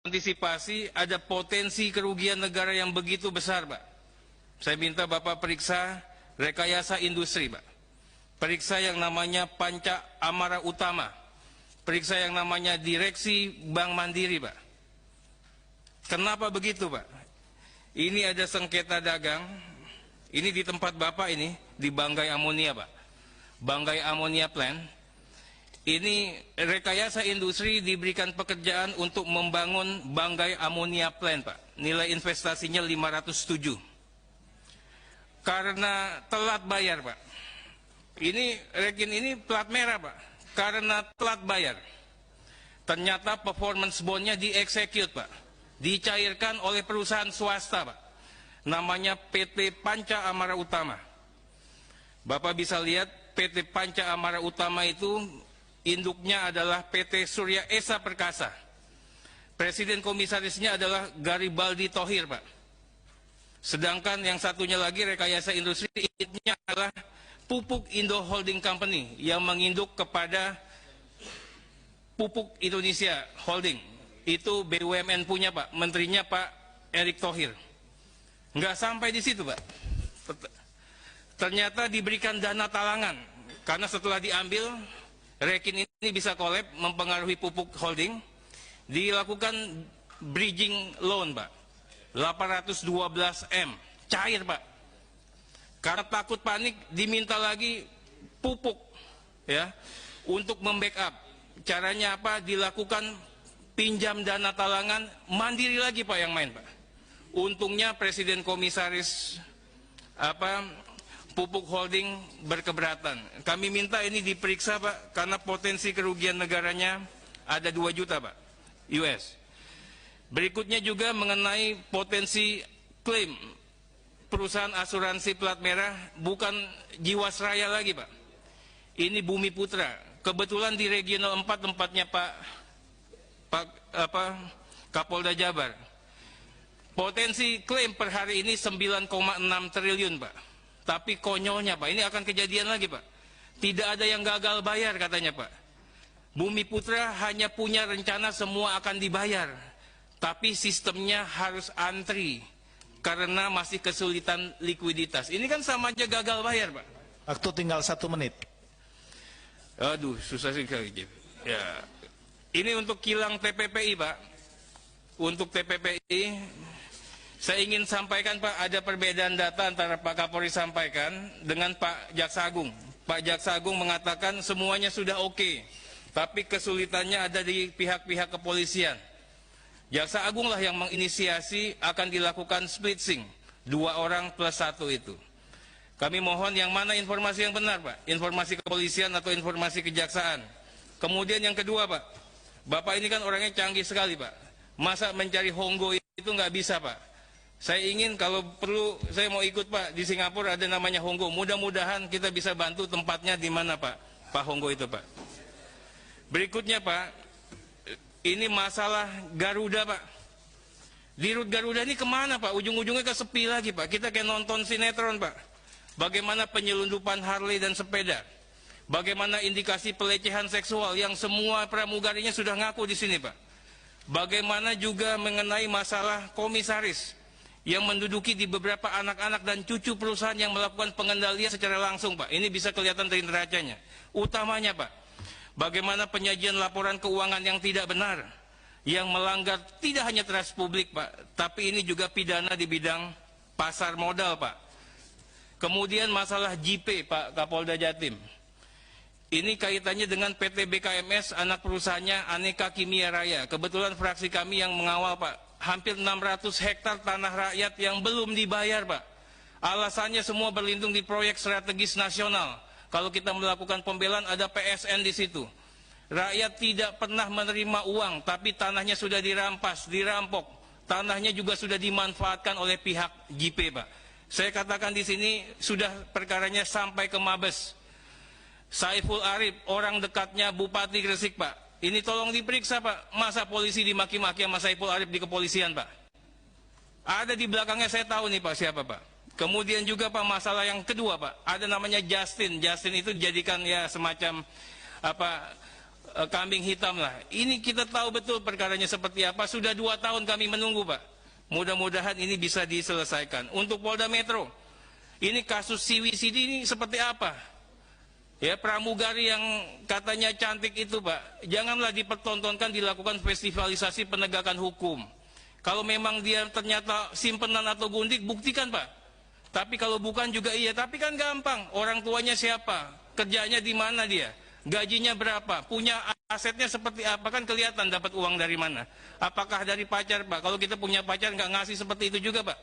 antisipasi ada potensi kerugian negara yang begitu besar, Pak. Saya minta Bapak periksa rekayasa industri, Pak. Periksa yang namanya Panca Amara Utama. Periksa yang namanya Direksi Bank Mandiri, Pak. Kenapa begitu, Pak? Ini ada sengketa dagang. Ini di tempat Bapak ini, di Banggai Amonia, Pak. Banggai Amonia Plant. Ini rekayasa industri diberikan pekerjaan untuk membangun Banggai Amonia Plant, Pak. Nilai investasinya 507. Karena telat bayar, Pak. Ini Rekin ini plat merah, Pak. Karena telat bayar. Ternyata performance bondnya dieksekut, Pak. Dicairkan oleh perusahaan swasta, Pak. Namanya PT Panca Amara Utama. Bapak bisa lihat PT Panca Amara Utama itu induknya adalah PT Surya Esa Perkasa. Presiden komisarisnya adalah Garibaldi Thohir, Pak. Sedangkan yang satunya lagi rekayasa industri induknya adalah Pupuk Indo Holding Company yang menginduk kepada Pupuk Indonesia Holding. Itu BUMN punya, Pak. Menterinya Pak Erick Thohir. Nggak sampai di situ, Pak. Ternyata diberikan dana talangan karena setelah diambil Rekin ini bisa kolab, mempengaruhi Pupuk Holding, dilakukan bridging loan, Pak. 812 M, cair, Pak. Karena takut panik, diminta lagi Pupuk, ya, untuk membackup. Caranya apa? Dilakukan pinjam dana talangan, mandiri lagi, Pak, yang main, Pak. Untungnya Presiden Komisaris Pupuk Holding berkeberatan. Kami minta ini diperiksa, Pak, karena potensi kerugian negaranya ada 2 juta, Pak, US. Berikutnya juga mengenai potensi klaim perusahaan asuransi plat merah, bukan Jiwasraya lagi, Pak. Ini Bumi Putra. Kebetulan di Regional 4 tempatnya Pak Kapolda Jabar. Potensi klaim per hari ini 9,6 triliun, Pak. Tapi konyolnya, Pak, ini akan kejadian lagi, Pak. Tidak ada yang gagal bayar, katanya, Pak. Bumi Putra hanya punya rencana semua akan dibayar. Tapi sistemnya harus antri. Karena masih kesulitan likuiditas. Ini kan sama aja gagal bayar, Pak. Waktu tinggal 1 menit. Aduh, susah sekali. Ya. Ini untuk kilang TPPI, Pak. Untuk TPPI, saya ingin sampaikan, Pak, ada perbedaan data antara Pak Kapolri sampaikan dengan Pak Jaksa Agung. Pak Jaksa Agung mengatakan semuanya sudah oke, tapi kesulitannya ada di pihak-pihak kepolisian. Jaksa Agung lah yang menginisiasi akan dilakukan splitsing, 2 orang plus 1 itu. Kami mohon yang mana informasi yang benar, Pak? Informasi kepolisian atau informasi kejaksaan? Kemudian yang kedua, Pak, Bapak ini kan orangnya canggih sekali, Pak. Masa mencari Honggo itu nggak bisa, Pak? Saya ingin kalau perlu saya mau ikut, Pak, di Singapura ada namanya Honggo. Mudah-mudahan kita bisa bantu tempatnya di mana, Pak Honggo itu, Pak. Berikutnya, Pak, ini masalah Garuda, Pak. Di Rut Garuda ini kemana, Pak? Ujung-ujungnya kesepi lagi, Pak. Kita kayak nonton sinetron, Pak. Bagaimana penyelundupan Harley dan sepeda. Bagaimana indikasi pelecehan seksual yang semua pramugarinya sudah ngaku di sini, Pak. Bagaimana juga mengenai masalah komisaris yang menduduki di beberapa anak-anak dan cucu perusahaan yang melakukan pengendalian secara langsung, Pak. Ini bisa kelihatan dari neracanya. Utamanya, Pak, bagaimana penyajian laporan keuangan yang tidak benar, yang melanggar tidak hanya trust publik, Pak, tapi ini juga pidana di bidang pasar modal, Pak. Kemudian masalah JP, Pak Kapolda Jatim. Ini kaitannya dengan PT BKMS, anak perusahaannya Aneka Kimia Raya. Kebetulan fraksi kami yang mengawal, Pak. Hampir 600 hektar tanah rakyat yang belum dibayar, Pak. Alasannya semua berlindung di proyek strategis nasional. Kalau kita melakukan pembelaan ada PSN di situ. Rakyat tidak pernah menerima uang, tapi tanahnya sudah dirampas, dirampok. Tanahnya juga sudah dimanfaatkan oleh pihak JP, Pak. Saya katakan di sini sudah perkaranya sampai ke Mabes. Saiful Arif, orang dekatnya Bupati Gresik, Pak. Ini tolong diperiksa, Pak. Masa polisi dimaki-maki sama Saiful Arif di kepolisian, Pak? Ada di belakangnya, saya tahu nih, Pak, siapa, Pak. Kemudian juga, Pak, masalah yang kedua, Pak. Ada namanya Justin. Justin itu dijadikan ya semacam kambing hitam lah. Ini kita tahu betul perkaranya seperti apa. Sudah 2 tahun kami menunggu, Pak. Mudah-mudahan ini bisa diselesaikan. Untuk Polda Metro, ini kasus CWCD ini seperti apa? Ya, pramugari yang katanya cantik itu, Pak, janganlah dipertontonkan dilakukan festivalisasi penegakan hukum. Kalau memang dia ternyata simpenan atau gundik, buktikan, Pak. Tapi kalau bukan juga iya. Tapi kan gampang. Orang tuanya siapa? Kerjanya di mana dia? Gajinya berapa? Punya asetnya seperti apa? Kan kelihatan dapat uang dari mana. Apakah dari pacar, Pak? Kalau kita punya pacar nggak ngasih seperti itu juga, Pak.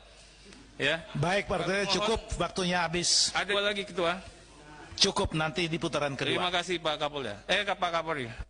Ya. Baik, Pak Arteria, cukup, waktunya habis. Ada lagi, Ketua? Cukup, nanti di putaran kedua. Terima kasih, Pak Kapolda. Pak Kapolri.